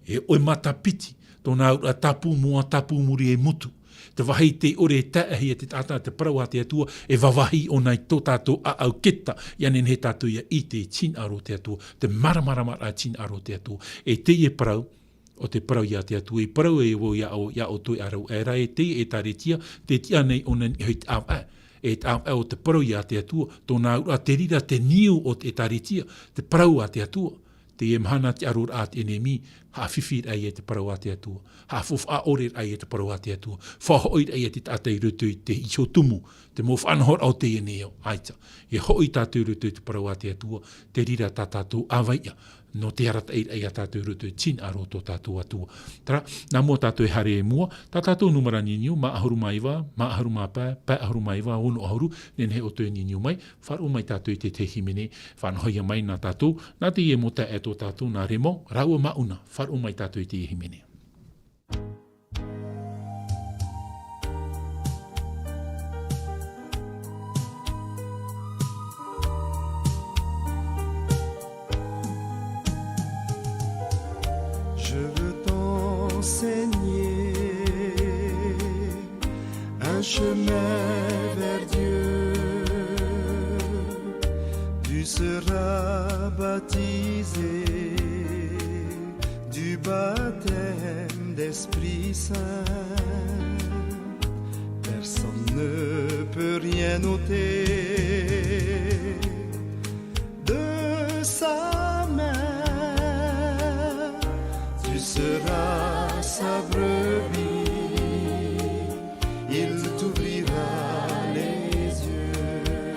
e o mata piti. Tōna ura tapu mua tapu muri e mutu. Te wahi te ore tāhi e te tata te parau a te atua e wawahi o nei tō tātou a au keta I anen he tātou ia I te chin aro te atua, te mara chin aro te atua. E te e parau, o te parau ia te atua, I parau e o ia o toi arau e rai, te e taretia, te tia nei o nei hoi tāu a. E tāu a o te parau ia te atua, tōna ura te rira te niu o te taretia, te parau a te atua. Te e mhana te arur a te enemi, ha whiwhir ai e te parau a te atua. Ha fof a orer ai e te parau a te atua. Whahoit ai e te tātai rutu I te iso tumu, te mo whanhor au te eneo, aita. E hoi tātou rutu te parau a te atua, te rira tā tātou awaia. No te arata ai a tātou rutu chin aro tō tātou atua. Tara, nā mua tātou e hare e mua, tā tātou numara niniu, ma ahuru maiwa, ma ahuru mā pā ahuru maiwa, ono ahuru, nen he o tō niniu mai, wharu mai tātou I te tehimene, whanhoia mai nā tātou, nā te ie mota e tō tātou, nā remo, raua mauna, wharu mai tātou I te tehimene. Je veux t'enseigner un chemin vers Dieu. Tu seras baptisé du baptême d'Esprit Saint. Personne ne peut rien ôter de sa main. Tu seras sa brebis, il t'ouvrira les yeux.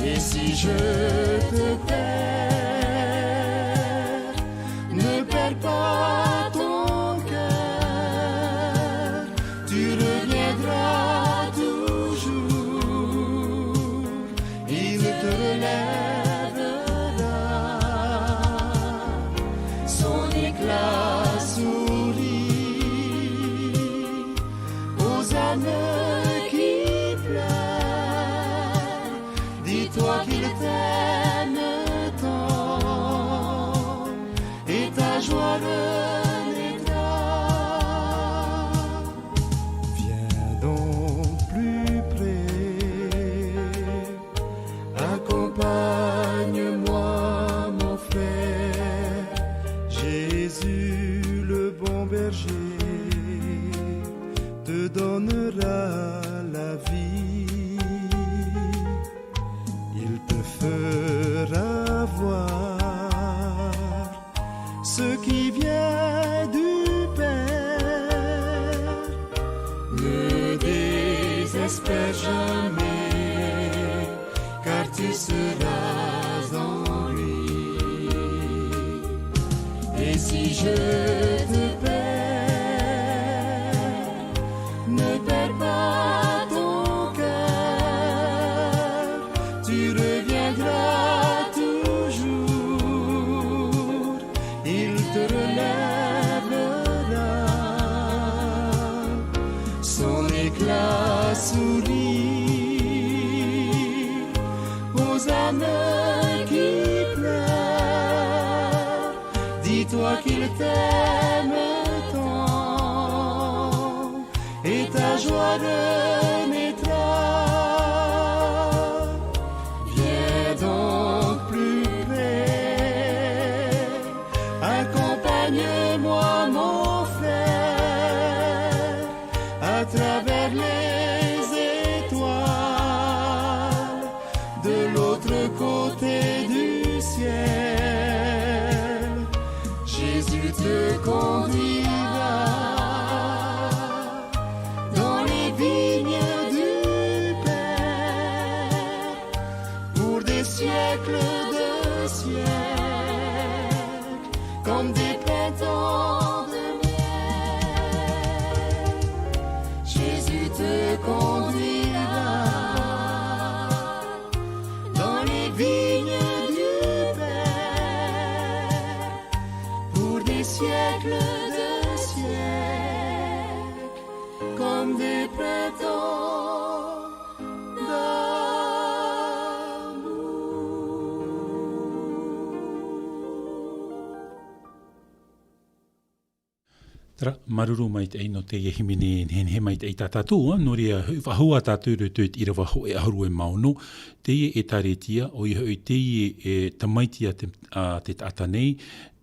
Et si je te perds, ne perds pas ton cœur, tu reviendras toujours, il te relèvera. Son éclat sourit aux âmes qui pleurent. Dis-toi qu'il t'aime tant et ta joie renaîtra. Viens donc plus près, accompagne-moi mon frère. Jésus le bon berger te donnera la vie. Il te fera voir ce qui vient du Père. perds jamais, car tu seras en lui. Et si je te perds, ne perds pas ton cœur, tu reviendras toujours, il te relèvera, son éclat sourit aux âmes qui pleurent. Dis-toi qu'il t'aime tant et ta joie renaîtra. Viens donc plus près, accompagne-moi mon frère à travers les étoiles de l'autre côté du ciel. Jésus te conduira dans les vignes du Père pour des siècles de siècles, comme des printemps de miel. Jésus te conduira dans les vignes du Père pour des siècles de siècles, comme des printemps Tara, maruru mai te eino te himine he mai te eita tātou, no rea whahua tātou rutut i rawa ho e aharu e maono, te e taretia, o i hoi te e tamaitia te tata nei,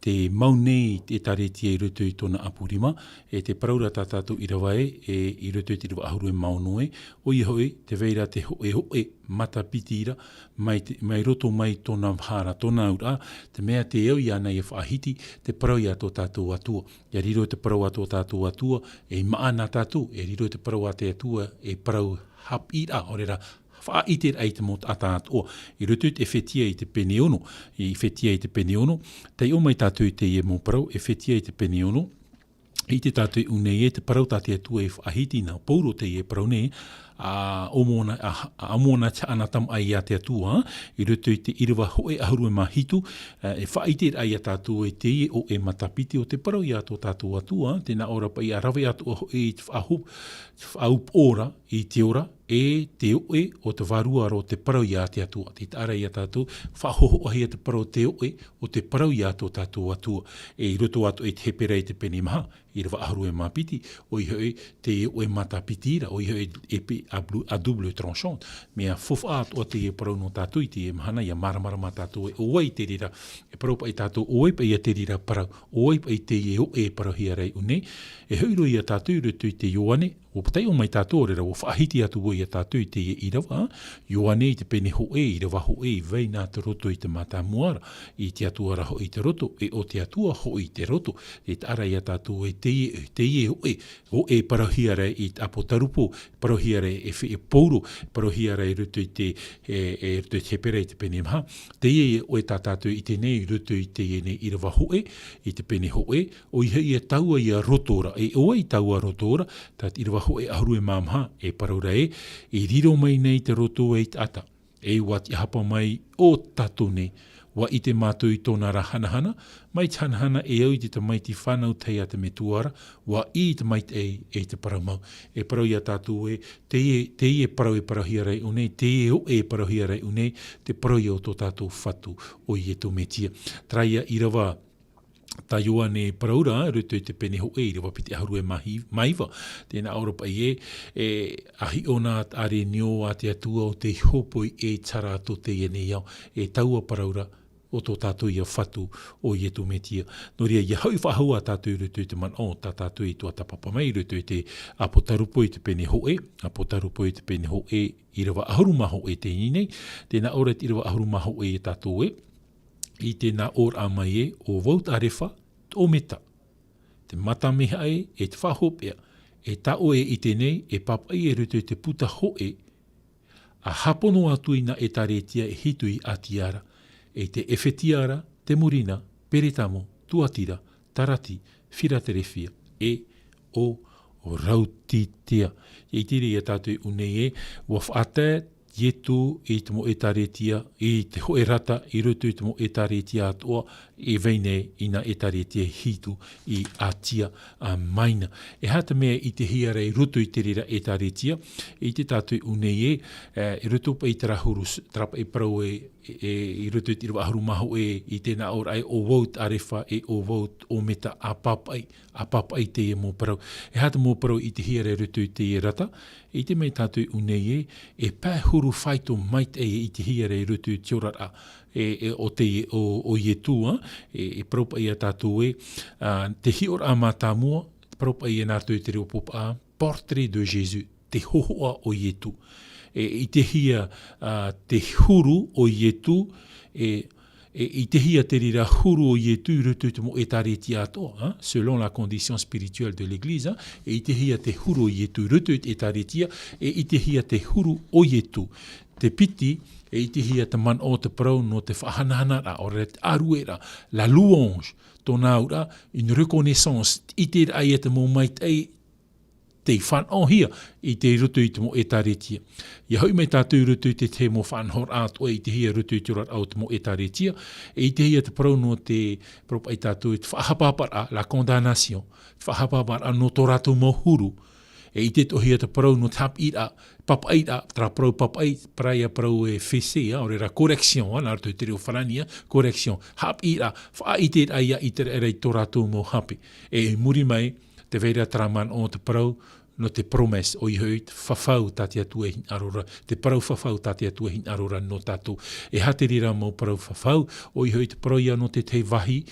te mau nei te taretia i rutu i tōna apurima, e te paraura tātou i rawa i rutu i rawa aharu e maono o i hoi te veira te hoe matapitira, mai roto mai tōna hara, tōna ura, te mea te eo i ana i whaahiti, te parau i ato tātou atua. Ia riro te parau ato tātou atua, e maana tātou, e riro te parau ate atua, e parau hap ira, orera, whaiter ai te mot ata atoa. I rutu e whetia i te pene ono, tei o mai tātou te e mō parau, e whetia i te pene ono, i te tātou unei te parau tātou atua e whaahiti nā, pauro te e parau nei, amona te anatam ai a te atua, i rutu i te iriwa hoe ahuru e mahitu, e whaiter ai a tātou e te o e matapiti o te parau i ato tātou atua, tēnā ora pa i a rawe ato e te whaup ora i te ora, e te oe o te varua ro te parau i a te atua. Te ara i a tātou, whahoho ahi a te parau te oe o te parau i ato tātou atua. E i roto ato e te hepera i te pene maha, i rawa aharu e mapiti, o i hoi te oe matapitira, o i hoi epi a double tranchant, mea fofa ato o te e parau no tātou i te e mahana, i a maramara tātou e oe i te rira, e parau pa i tātou oe pa i a te rira parau, oe pa i te e oe parau hi arei une, e hoiro i a tātou i roto i te ioane, o patai o mai tātou rera, o whaahiti atu i a tātou i te i rawa, ioane i te pene hoe, i rawa hoe, i vei nā te roto i te mata muara, i te atua raho i te roto, e o te atua ho i te roto, e te ara i a tātou e te ie hoe, o e parahiare i te apotarupo, parahiare e whi e pouro, parahiare i roto i te, e roto i te hepera i te pene maha, te ie o e tā tātou i te nei, roto i te nei i rawa hoe, i te pene hoe, o i hei e taua i a rotora, e o i taua rotora, tat i rawa hoe aharu e mamha, e paraura e riro mai nei te roto e te ata, e wat i hapa mai o tato nei, wa i te mātou i tōna ra hanahana, mai te hanahana e au i te tamaiti whanau tei a te metuara, wa i te maiti e te paramau. E parau i a tātou e, te e parau e parahia rei unei, te e o e parahia rei unei, te parau i o tō tātou whatu o i e tō metia. Traia i rawa, tā ioa ne paraura, ruto i te pene ho e, rewa piti aharu e maiva. Tēnā Europa i ahi ona are nio a te atua o te hopo e tara to te e nei au, e taua paraura o tō tātou i a whatu o i e tō metia. Nō rea, i hau whahau a tātou ruto i te man o, tā tātou i tō tapapa mai, ruto i te apotarupo i te pene ho e, i rewa aharu maho e te inei, tēnā ora i rewa aharu maho e tātou e, i tēnā or a mai e o Wout Arefa o meta. Te mata meha e te whahopea, e tao e tenei e papai e rutu te puta hoe, a hapono atu ina e taretia e hitui a tiara, e te efetiara, te murina, peretamo, tuatira, tarati, whiraterewhia, e o rautitia. E tiri e tātui unei e, wa whaata, ietu i te mo e taretia, i te hoe rata, i rutu i te mo e taretia atoa, e veine ina e taretia hitu i atia a maina. E hata mea i te hiara i rutu i te rira e taretia, i te tātui unei e, i rutu pa i te rahuru, trapa i parau i rutu i te ahuru maho i tēnā ora o wout arefa e o wout o meta a papai te e mō parau. E hata mō parau i te hiara i rutu i te rata, i te mei tātui unei e pēhuru whaito mait i te hiara i rutu i te orara o te o ietua, e propa i a tātou te hiora a mātāmua, propa i a nātou te reo popa Portrait de Jésus, te hohoa o ietu. I te hia te huru o ietu, i te hia te rira huru o ietu rutu te mo e tareti atoa, selon la condition spirituelle de l'Église, e i te hia te huru o ietu rutu e taretia, e i te hia te huru o ietu. Te piti, e i te hia te man o te parau no te whahanahana o re te aruera, la louange, tōna ura, une reconnaissance, i te ai te mō mai te whan o hia i te rutu i te mo e taretia. Ia hoi mai tātou rutu i te mo whanhor atoa i te hia rutu i te rat au te mo e taretia, e i te hia te parau no te propa i tātou i te whahapapara, la condamnation, te whahapapara no tō rātou mo huru, e i te tohia te parau no tap ira, papaira, tra parau papai, praia parau e whese, ore ra correction, nā rātou te reo wharania, correction, hap ira, wha i te aia i te rei tō rātou mo hape. E muri mai, te veira traman o te parau, no te promes o i hoi te whawhau tātia tua hin arora, te parau whawhau tātia tua hin arora no tātou. E haterira mo parau whawhau, o i hoi te parau ia no te wahi,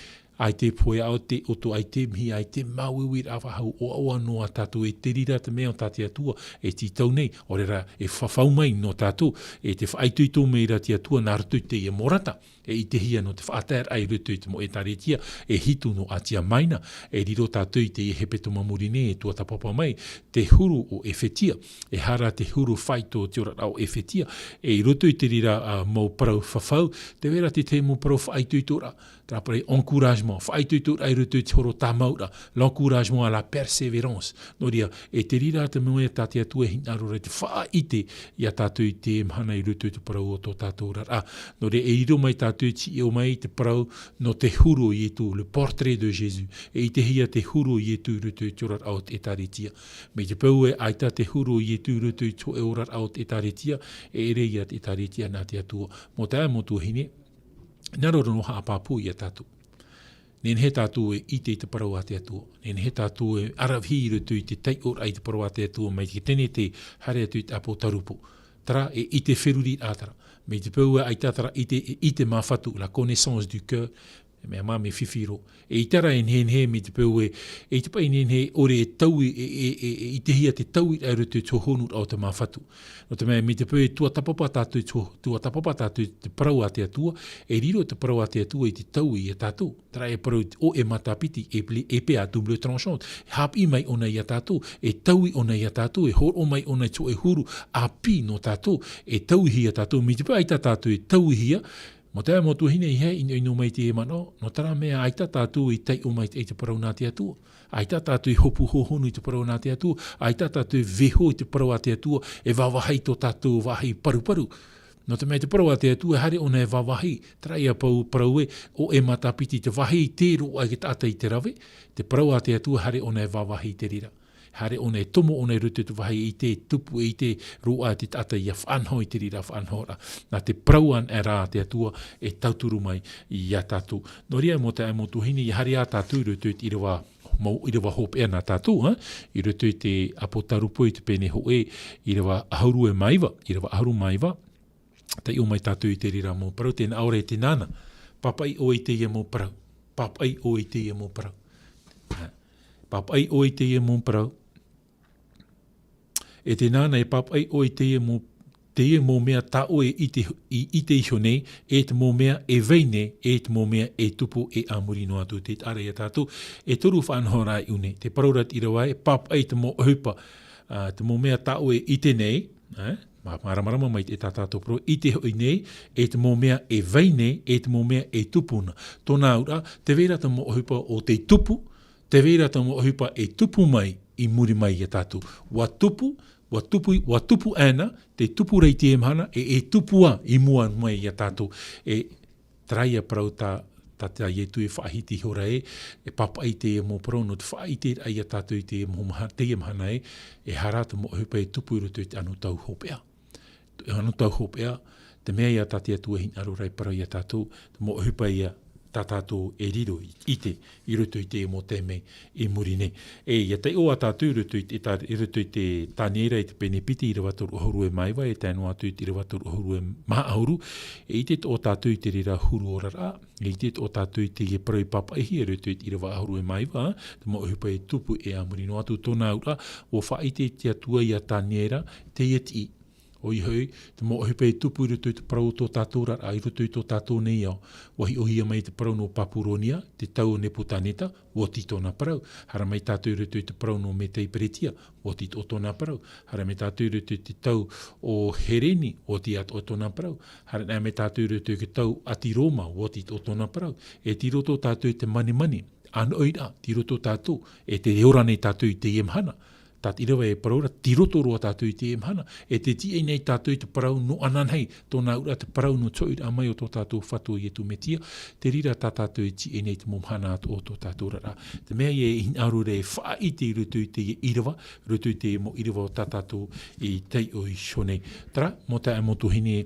ai te poe au te oto ai te mihi ai te mauiwir a wahau o aua noa tātou e te rira te mea o tātia tua e ti tau nei, o rera e whawhau mai no tātou e te whaitui tō mei ratia tua nā rutu te e morata e i te hia no te whaatar ai rutu te mo e taretia e hitu no atia maina e riro tātou te e hepeto mamurine e tua tapapa mai te huru o e whetia e hara te huru whaito te ora au e whetia e i rutu te rira mau parau whawhau te vera te mo parau whaitui tōra trapare encouragement, whaitui tōra ai rutu te horo tamaura, l'encouragement à la persévérance. No ria, e te rira te mua tātia tua hinarora te whaite i a tātou i te mhana i rutu te parau o tō tātou rara. No ria, e iro mai tātou ti eo mai te parau no te huru i etu, le portrait de Jésus. E i te hia te huru i etu rutu te orar au te taritia. Me te pau e aita te huru i etu rutu te orar au te taritia, e reia te taritia nā te atua. Mo tā mo tū hine, naro no haapapu i a tātou. Nen he tātou e ite i te parau a te atua. Nen he tātou e arawhi rutu i te tei ora i te parau a te atua, mai te tene te hare atu i te apo tarupo. Tara e ite wheruri ātara. Me te pau e aitatara ite mawhatu, la connaissance du cœur, me ama me whiwhiro. E i tara en he me te pau e te pai en he ore e tau i te hia te tau i rutu tō honu au te mawhatu. No te mea me te pau e tua tapapa tātou te parau a te atua, e riro te parau a te atua i te tau i a tātou. Tara e parau o e matapiti e pe a double tranchant. Hap i mai ona i a tātou, e tau i ona i a tātou, e hor o mai ona i tō e huru a pi no tātou, e tau i hia tātou. Me te pau aita tātou e tau i hia, mo te mo tu hine i he ino mai te e mano, no tara mea aita tātou i tei o mai te parau nā te atua. Aita tātou i hopu hohonu i te parau nā te atua. Aita tātou i veho i te parau a te atua, e wawahai tō tātou wahi paru. No te mea te parau a te atua, hare ona e wawahi. Trai a parau e o e matapiti te wahi i te ro ai ki tātai i te rawe. Te parau a te atua, hare ona e wawahi i te rira. Hare ona e tomo ona e rutu te wahi i te tupu i te roa te tata i a whanho i te rira whanhora. Nā te prauan e rā te atua e tauturu mai i a tātou. No ria mo te mo tuhini i hari a tātou rutu i rewa hope e nā tātou, i rutu i te apotarupo i te pene ho i rewa ahauru e maiwa, i rewa ahauru maiwa, te o mai tātou i te rira mo parau, tēnā aore te nāna, papai o i te ia mo parau, papai o i te ia mo parau. Papai o i te ia mo parau, e te nāna e papai o i te ia mo te e mō mea ta oe i te iho nei, e te mō mea e veine, e te mō mea e tupu e amuri no atu te ara ia tātou, e toru whanhora i une, te paraurat i rawa e papa e te mō hupa, te mō mea ta oe i te nei, Maramarama mai e tātātou pro, i te hoi nei, e te mō mea e veine, e te mō mea e tupuna. Tōnā ura, te vera ta mō hupa o te tupu, te vera ta mō hupa e tupu mai i muri mai e tātou. Wa tupu ana, te tupu rei te emhana, e tupua i mua mai e tātou. E traia parau ta ietu e whaahiti hora e papa i te mō parau no te whaahiti ai a tātou i te emhana e harata mō hupa e tupu i roto i te anu tau hopea. Anu tau hopea, te mea ia tātia tua hin aru rai parau i a tātou, mō hupa ia tā tātou e riro i roto i te mō teme e muri nei. Ia te o a tātou i roto i te tāneira i te penepiti i rawatoru ohuru e maiwa, e tēnu atu i te rawatoru ohuru e maha ahuru, i te o tātou i te rira huru orara, i te o tātou i te parau i papa ihi e roto i te rawa ahuru e maiwa, te mō hupa e tupu e amuri no atu tōna ura, o whaite te atua i a tāneira, te ieti o i hoi, te mō hupa e tupu i roto i te parau tō tātou rara, i roto i tō tātou nei au. Wahi ohia mai te parau no Papuronia, te tau o Nepotaneta, woti tōna parau. Hara mai tātou i roto i te parau no Metei Peretia, woti o tōna parau. Hara mai tātou i roto i te tau o Hereni, woti o tōna parau. Hara mai tātou i roto i te tau Ati Roma, woti o tōna parau. E ti roto tātou i te mani, an oira, ti roto tātou, e te eora nei tātou i te iemhana. Tāt irawa e paraura, tiroto roa tātou i te emhana. E te ti nei tātou i te parau no ananhei, tōna ura te parau no tōira amai o tō tātou whatu i e tu metia, te rira tā tātou i ti nei te momhana o tō tātou rara. Te mea i e inarure e wha i te rutu i te irawa, rutu i te mo irawa o tā tātou i tei o i shonei. Tara, mo tā e motu hine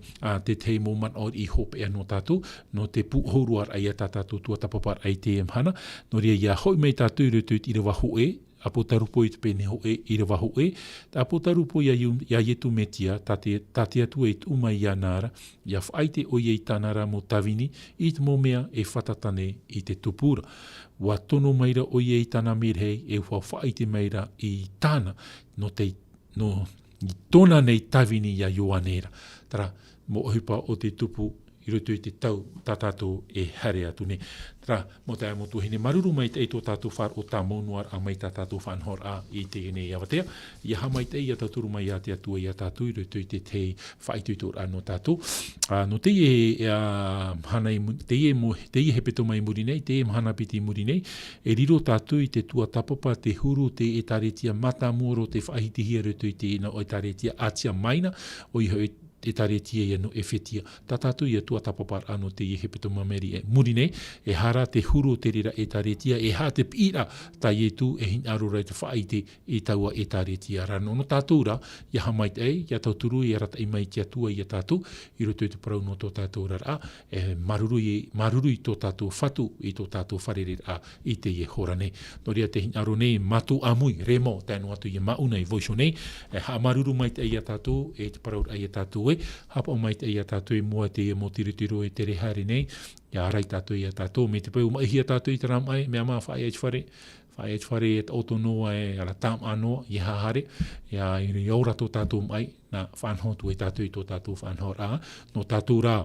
te tei mo man o i hope e no tātou, no te puhoruar ai a tā tātou tua tapapar ai te emhana, no ria ia hoi mei tātou rutu i te irawa hoe, apotarupo i te pene hoe, i rawa hoe, ta apotarupo ia ietu metia, tate atu e te umai ia nara, ia whaite o iei tānara mo tawini, i te momea e whatatane i te tupura. Wa tono maira o iei tāna mirhei, e whaite maira i tāna, no i tōna nei tawini ia ioanera. Tara, mo hupa o te tupu, i roto i te tau tātātou e hare atu ne. Tara, mo tā motu hene maruru mai te eito tātou whar o tā maunuar a mai tātou whanhor a i te ene i awatea. Ia ha mai te i a tāturu mai a te atua i a tātou i roto i te te whaituitor anō tātou. No te i he peto mai muri nei, te i mhana piti muri nei, e riro tātou i te tua tapapa, te huru, te e taretia mata moro, te whahitihia roto i te ina o e taretia atia maina, o i hoi e taretia ia no e whetia. Tātātou ia tua tapapar anō te i he peto mameri e muri nei, e hara te huru te rira e taretia, e ha te pira ta ietu e hin arura i te whaite e taua e taretia rano. No tātou ra, ia hamai te ei, ia tauturu i arata i mai tia tua i a tātou, i roto i te parau no tō tātou rara, e maruru i tō tātou whatu, i tō tātou wharere a i te i hora nei. No ria te hin aro nei, matu amui, remo, tēnu atu i mauna i voiso nei, e ha maruru mai te ei a tātou, e te parau ai a tātou e, hapa o mai te ia tātou i mua te mo tiritiro e te rehari nei, ia arai tātou i a tātou, me te pau mai hi a tātou i te ramai, mea maa whae whare e te oto noa e ala tam anoa, i hahare, ia i aura tō tātou mai, na whanhotu e tātou i tō tātou whanhor a, no tātou rā,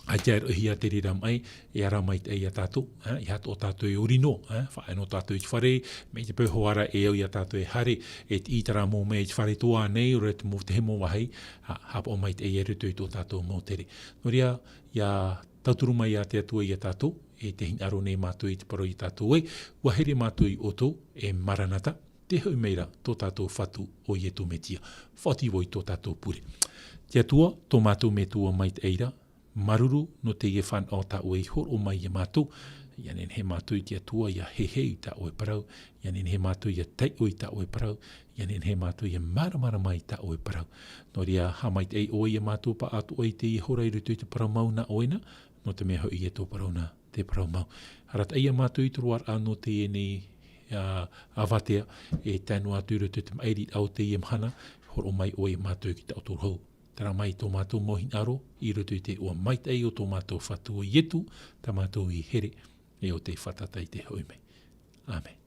ai te hia te rira mai, e ara mai te ia tātou, i hato o tātou e orino, whae no tātou i te whare, me te pēhoara e au i a tātou e hare, e te itara mō me i te whare toa nei, ora te mō te hemo wahei, hapa o mai te e rutu i tō tātou mō tere. No ria, ia tauturu mai a te atua i a tātou, e te hinaro nei mātou i te paro i tātou e, wahere mātou i oto, e maranata, te hau meira tō tātou whatu o i e tō metia, whatiwo i tō tātou pure. Te atua, tō mātou me tua mai te eira, maruru no te ie whan o ta ue hor o mai i mātou, ianen he mātou i te atua ia hehe i ta oe parau, ianen he mātou ia tei o i ta oe parau, ianen he mātou ia maramara mai ta oe parau. No ria hamait ei oe i mātou pa atu oe te i hora i rutu i te parau mau na oena, no te mea hoi i e tō parau na te parau mau. Harat ei a mātou i turuar anō te e nei awatea, e tēnu atu rutu te mairi au te i mhana, hor o mai oe mātou ki ta otor hou. Tara mai tō mātou mohi aro, i roto i te ua maitei o tō mātou whatu o ietu, tā mātou i here, e o te whatatai te hoi mei. Amen.